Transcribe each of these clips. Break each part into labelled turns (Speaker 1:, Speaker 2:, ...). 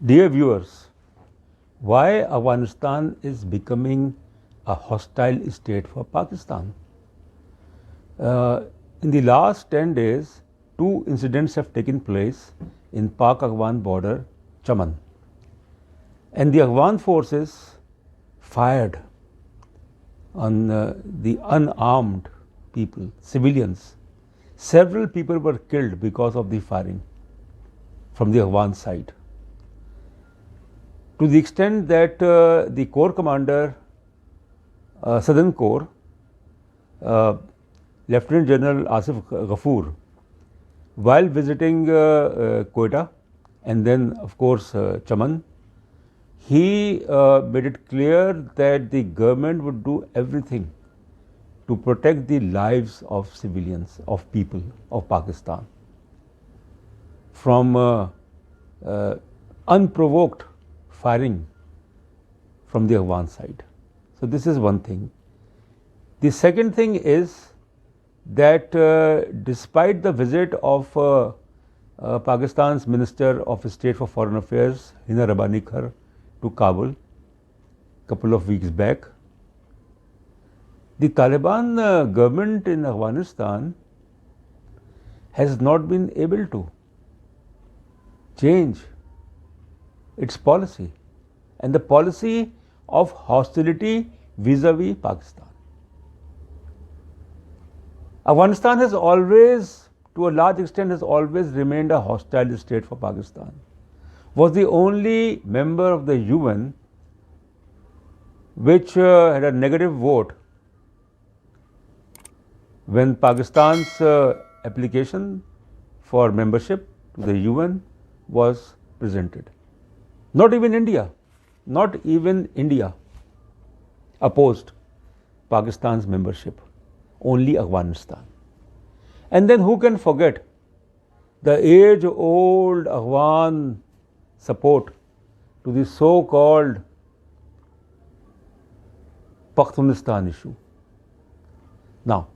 Speaker 1: Dear viewers, why Afghanistan is becoming a hostile state for Pakistan? In the last 10 days, two incidents have taken place in Pak-Afghan border, Chaman. And the Afghan forces fired on the unarmed people, civilians. Several people were killed because of the firing from the Afghan side. To the extent that the Corps Commander, Southern Corps, Lieutenant General Ashraf while visiting Quetta and then of course Chaman, he made it clear that the government would do everything to protect the lives of civilians, of people of Pakistan from unprovoked firing from the Afghan side. So this is one thing. The second thing is that despite the visit of Pakistan's Minister of State for Foreign Affairs, Hina Rabbani Khar, to Kabul a couple of weeks back, the Taliban government in Afghanistan has not been able to change its policy and the policy of hostility vis-a-vis Pakistan. Afghanistan has always, to a large extent, has always remained a hostile state for Pakistan. Was the only member of the UN which had a negative vote when Pakistan's application for membership to the UN was presented. Not even India opposed Pakistan's membership, only Afghanistan. And then who can forget the age-old Afghan support to the so-called Pakistan issue. Now,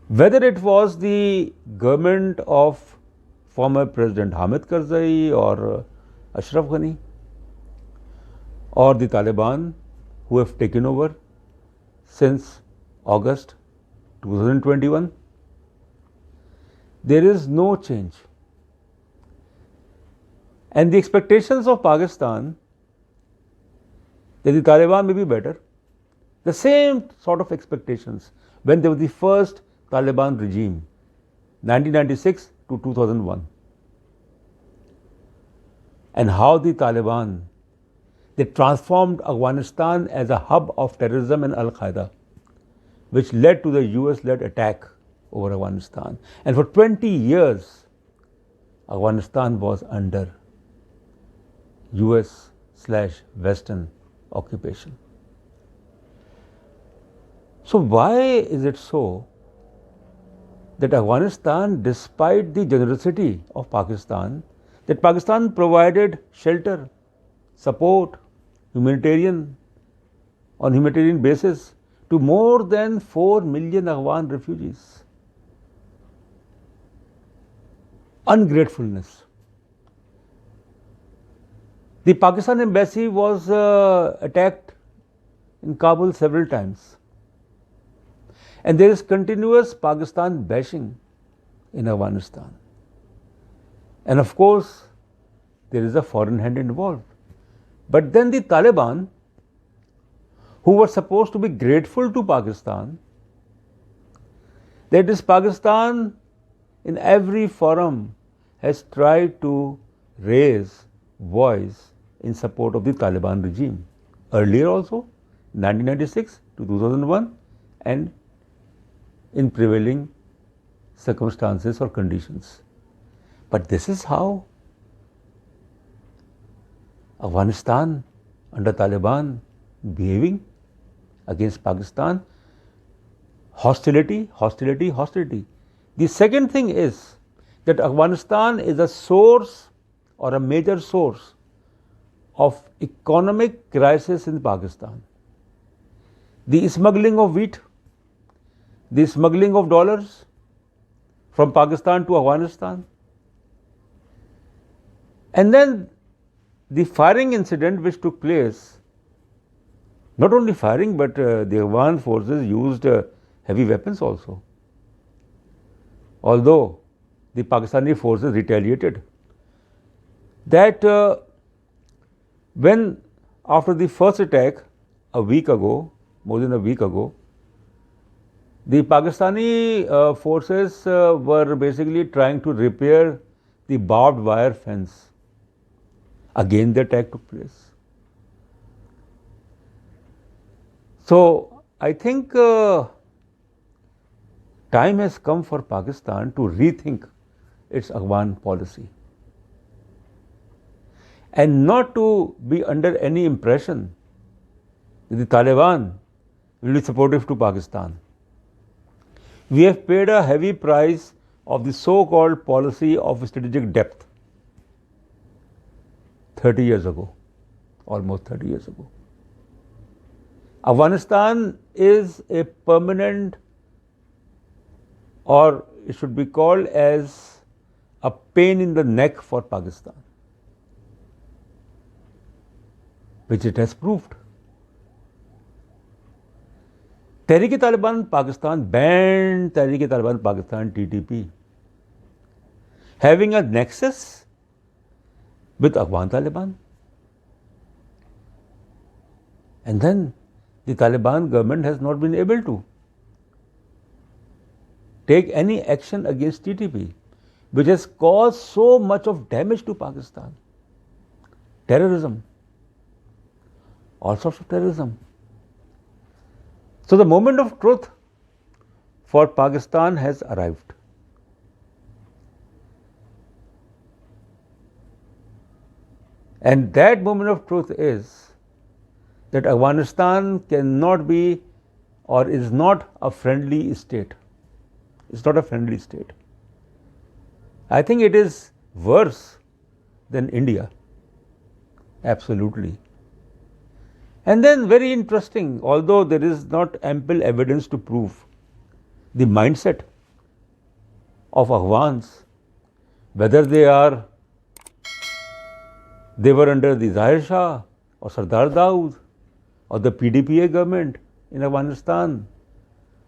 Speaker 1: whether it was the government of former President Hamid Karzai or Ashraf Ghani or the Taliban who have taken over since August 2021, there is no change. And the expectations of Pakistan that the Taliban may be better, the same sort of expectations when there was the first Taliban regime, 1996 to 2001. And how the Taliban, they transformed Afghanistan as a hub of terrorism and Al-Qaeda, which led to the US-led attack over Afghanistan. And for 20 years, Afghanistan was under US/Western occupation. So why is it so that Afghanistan, despite the generosity of Pakistan, that Pakistan provided shelter, support, on humanitarian basis to more than 4 million Afghan refugees? Ungratefulness. The Pakistan embassy was attacked in Kabul several times. And there is continuous Pakistan bashing in Afghanistan. And of course, there is a foreign hand involved. But then the Taliban, who were supposed to be grateful to Pakistan, that is, Pakistan in every forum has tried to raise voice in support of the Taliban regime. Earlier also, 1996 to 2001, and in prevailing circumstances or conditions. But this is how Afghanistan under Taliban behaving against Pakistan. Hostility, hostility, hostility. The second thing is that Afghanistan is a source or a major source of economic crisis in Pakistan. The smuggling of wheat, the smuggling of dollars from Pakistan to Afghanistan. And then the firing incident which took place, not only firing, but the Afghan forces used heavy weapons also. Although the Pakistani forces retaliated. That when after the first attack a week ago, more than a week ago, the Pakistani forces were basically trying to repair the barbed wire fence. Again the attack took place. So I think time has come for Pakistan to rethink its Afghan policy and not to be under any impression that the Taliban will be supportive to Pakistan. We have paid a heavy price of the so-called policy of strategic depth 30 years ago, almost 30 years ago. Afghanistan is a permanent, or it should be called as a pain in the neck for Pakistan, which it has proved. Tehreek-e-Taliban Pakistan banned Tehreek-e-Taliban Pakistan TTP, having a nexus with Afghan Taliban. And then the Taliban government has not been able to take any action against TTP, which has caused so much of damage to Pakistan. Terrorism, all sorts of terrorism. So the moment of truth for Pakistan has arrived. And that moment of truth is that Afghanistan cannot be or is not a friendly state. It's not a friendly state. I think it is worse than India. Absolutely. And then very interesting, although there is not ample evidence to prove the mindset of Afghans, whether they were under the Zahir Shah or Sardar Dawood or the PDPA government in Afghanistan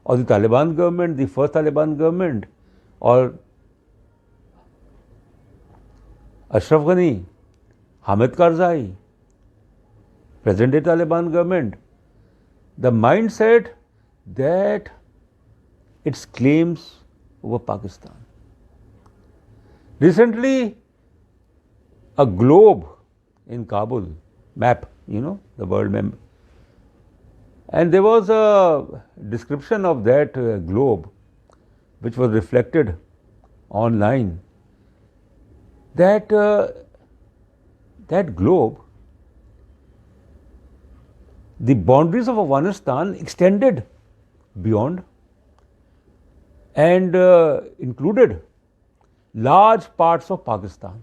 Speaker 1: or the Taliban government, the first Taliban government, or Ashraf Ghani, Hamid Karzai, present-day Taliban government, the mindset that its claims over Pakistan. Recently, a globe in Kabul, map, the world map, and there was a description of that globe which was reflected online, that that globe, the boundaries of Afghanistan extended beyond and included large parts of Pakistan.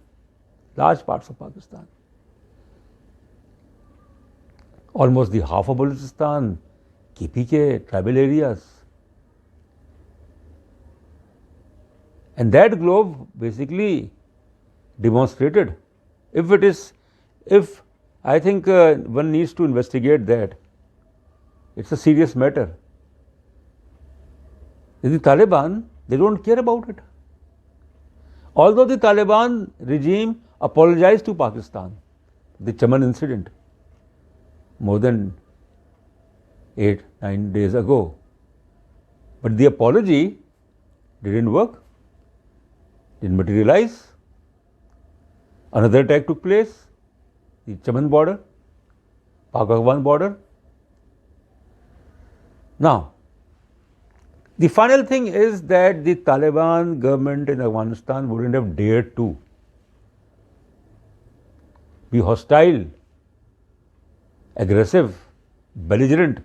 Speaker 1: Almost the half of Balochistan, KPK, tribal areas. And that globe basically demonstrated, if I think one needs to investigate that, it's a serious matter. The Taliban, they don't care about it. Although the Taliban regime apologized to Pakistan, the Chaman incident, more than 8-9 days ago. But the apology didn't work, didn't materialize. Another attack took place, the Chaman border, Pak-Afghan border. Now, the final thing is that the Taliban government in Afghanistan wouldn't have dared to be hostile, aggressive, belligerent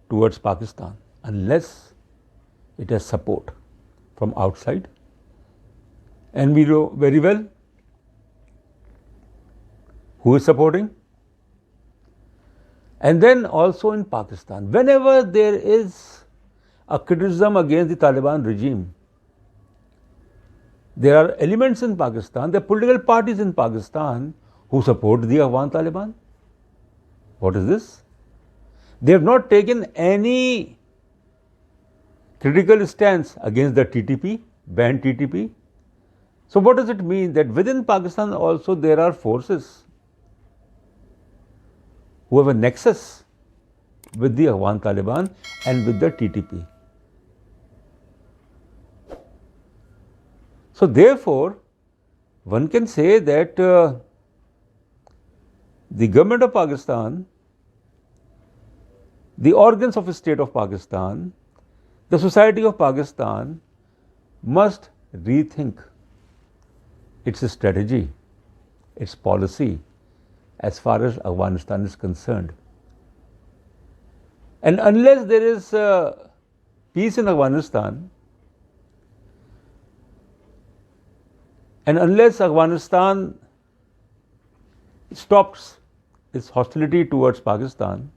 Speaker 1: towards Pakistan unless it has support from outside. And we know very well who is supporting. And then also in Pakistan, whenever there is a criticism against the Taliban regime, there are elements in Pakistan, there are political parties in Pakistan who support the Afghan Taliban. What is this? They have not taken any critical stance against the TTP, banned TTP. So what does it mean? That within Pakistan also there are forces who have a nexus with the Afghan Taliban and with the TTP. So therefore, one can say that the government of Pakistan, the organs of the state of Pakistan, the society of Pakistan must rethink its strategy, its policy as far as Afghanistan is concerned. And unless there is peace in Afghanistan, and unless Afghanistan stops its hostility towards Pakistan,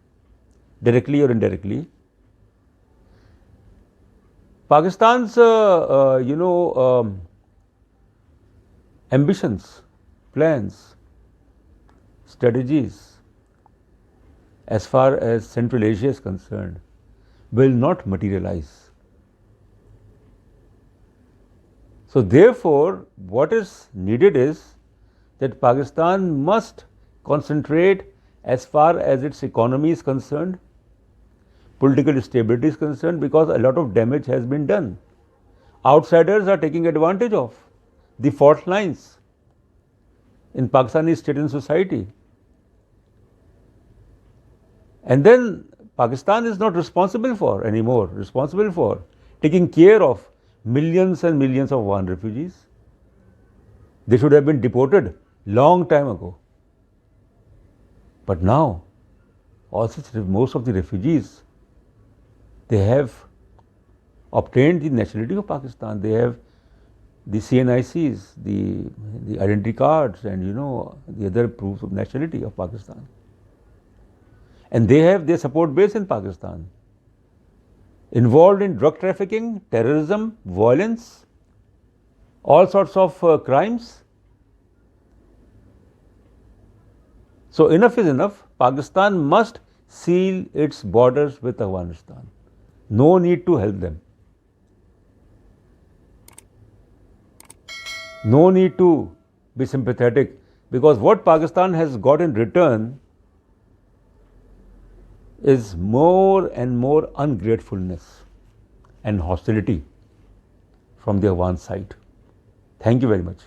Speaker 1: directly or indirectly, Pakistan's ambitions, plans, strategies as far as Central Asia is concerned will not materialize. So therefore, what is needed is that Pakistan must concentrate as far as its economy is concerned, political stability is concerned, because a lot of damage has been done. Outsiders are taking advantage of the fault lines in Pakistani state and society. And then Pakistan is not responsible for taking care of millions and millions of Afghan refugees. They should have been deported long time ago. But now, most of the refugees, they have obtained the nationality of Pakistan. They have the CNICs, the identity cards, and the other proofs of nationality of Pakistan. And they have their support base in Pakistan, involved in drug trafficking, terrorism, violence, all sorts of crimes. So enough is enough. Pakistan must seal its borders with Afghanistan. No need to help them. No need to be sympathetic, because what Pakistan has got in return is more and more ungratefulness and hostility from the Afghan side. Thank you very much.